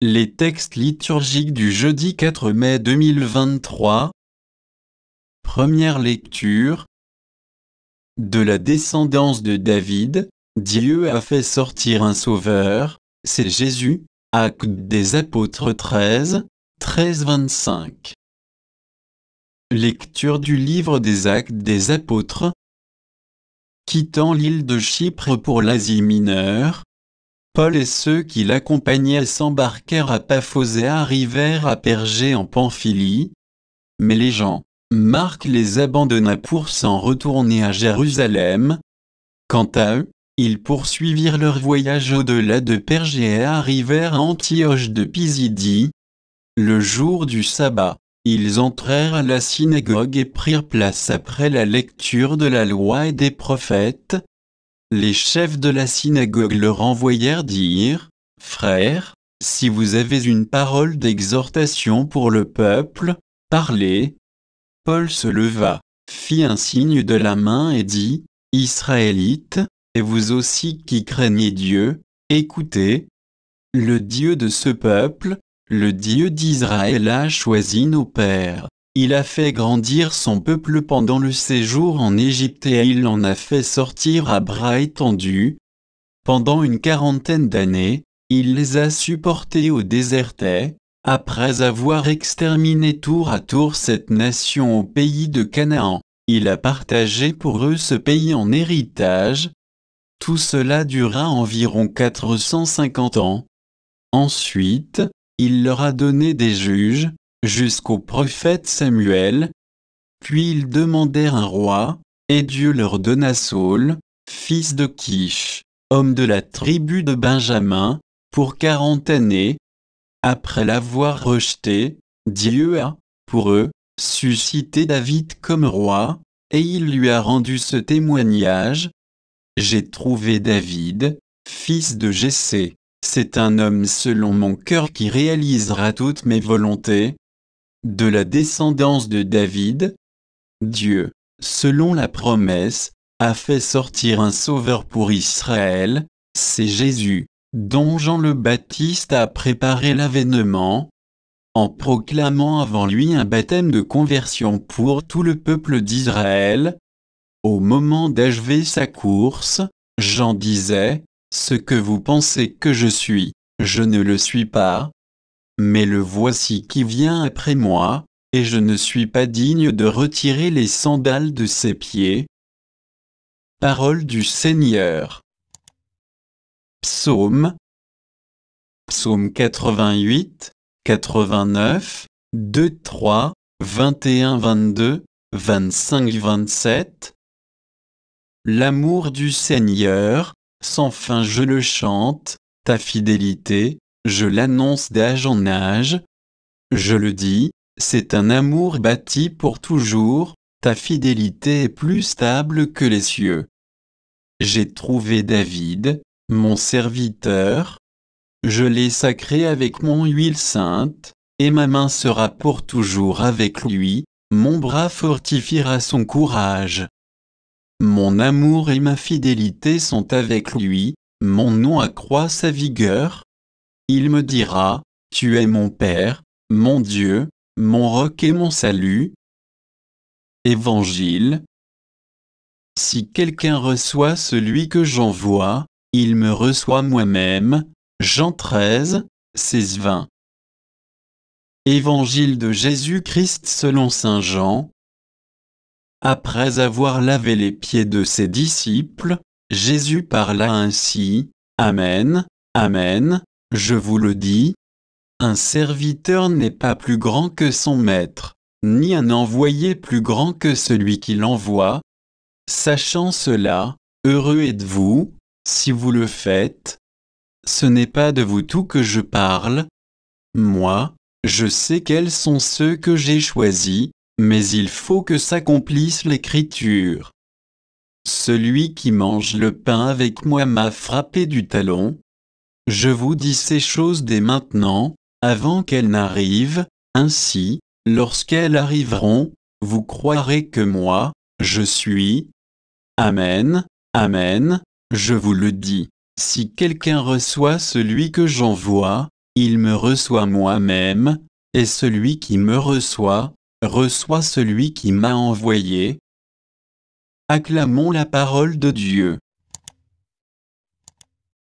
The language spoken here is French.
Les textes liturgiques du jeudi 4 mai 2023. Première lecture. De la descendance de David, Dieu a fait sortir un sauveur, c'est Jésus. Actes des Apôtres 13, 13-25. Lecture du livre des Actes des Apôtres. Quittant l'île de Chypre pour l'Asie mineure, Paul et ceux qui l'accompagnaient s'embarquèrent à Paphos et arrivèrent à Pergé en Pamphylie. Mais les gens, Marc les abandonna pour s'en retourner à Jérusalem. Quant à eux, ils poursuivirent leur voyage au-delà de Pergé et arrivèrent à Antioche de Pisidie. Le jour du sabbat, ils entrèrent à la synagogue et prirent place après la lecture de la loi et des prophètes. Les chefs de la synagogue leur envoyèrent dire : « Frères, si vous avez une parole d'exhortation pour le peuple, parlez. » Paul se leva, fit un signe de la main et dit : « Israélites, et vous aussi qui craignez Dieu, écoutez. Le Dieu de ce peuple, le Dieu d'Israël a choisi nos pères. Il a fait grandir son peuple pendant le séjour en Égypte et il en a fait sortir à bras étendus. Pendant une 40aine d'années, il les a supportés au désertais, après avoir exterminé tour à tour cette nation au pays de Canaan. Il a partagé pour eux ce pays en héritage. Tout cela dura environ 450 ans. Ensuite, il leur a donné des juges, jusqu'au prophète Samuel. Puis ils demandèrent un roi, et Dieu leur donna Saül, fils de Kish, homme de la tribu de Benjamin, pour 40 années. Après l'avoir rejeté, Dieu a, pour eux, suscité David comme roi, et il lui a rendu ce témoignage : « J'ai trouvé David, fils de Jessé. C'est un homme selon mon cœur qui réalisera toutes mes volontés. » De la descendance de David, Dieu, selon la promesse, a fait sortir un sauveur pour Israël, c'est Jésus, dont Jean le Baptiste a préparé l'avènement, en proclamant avant lui un baptême de conversion pour tout le peuple d'Israël. Au moment d'achever sa course, Jean disait : « Ce que vous pensez que je suis, je ne le suis pas. Mais le voici qui vient après moi, et je ne suis pas digne de retirer les sandales de ses pieds. » Parole du Seigneur. Psaume. Psaume 88, 89, 2, 3, 21, 22, 25, 27. L'amour du Seigneur, sans fin je le chante, ta fidélité, je l'annonce d'âge en âge. Je le dis, c'est un amour bâti pour toujours, ta fidélité est plus stable que les cieux. J'ai trouvé David, mon serviteur. Je l'ai sacré avec mon huile sainte, et ma main sera pour toujours avec lui, mon bras fortifiera son courage. Mon amour et ma fidélité sont avec lui, mon nom accroît sa vigueur. Il me dira : tu es mon Père, mon Dieu, mon roc et mon salut. Évangile. Si quelqu'un reçoit celui que j'envoie, il me reçoit moi-même. Jean 13, 16-20. Évangile de Jésus-Christ selon saint Jean. Après avoir lavé les pieds de ses disciples, Jésus parla ainsi : Amen, Amen, je vous le dis. Un serviteur n'est pas plus grand que son maître, ni un envoyé plus grand que celui qui l'envoie. Sachant cela, heureux êtes-vous, si vous le faites. Ce n'est pas de vous tout que je parle. Moi, je sais quels sont ceux que j'ai choisis, mais il faut que s'accomplisse l'Écriture. Celui qui mange le pain avec moi m'a frappé du talon. Je vous dis ces choses dès maintenant, avant qu'elles n'arrivent, ainsi, lorsqu'elles arriveront, vous croirez que moi, je suis. Amen, Amen, je vous le dis, si quelqu'un reçoit celui que j'envoie, il me reçoit moi-même, et celui qui me reçoit, reçoit celui qui m'a envoyé. Acclamons la parole de Dieu.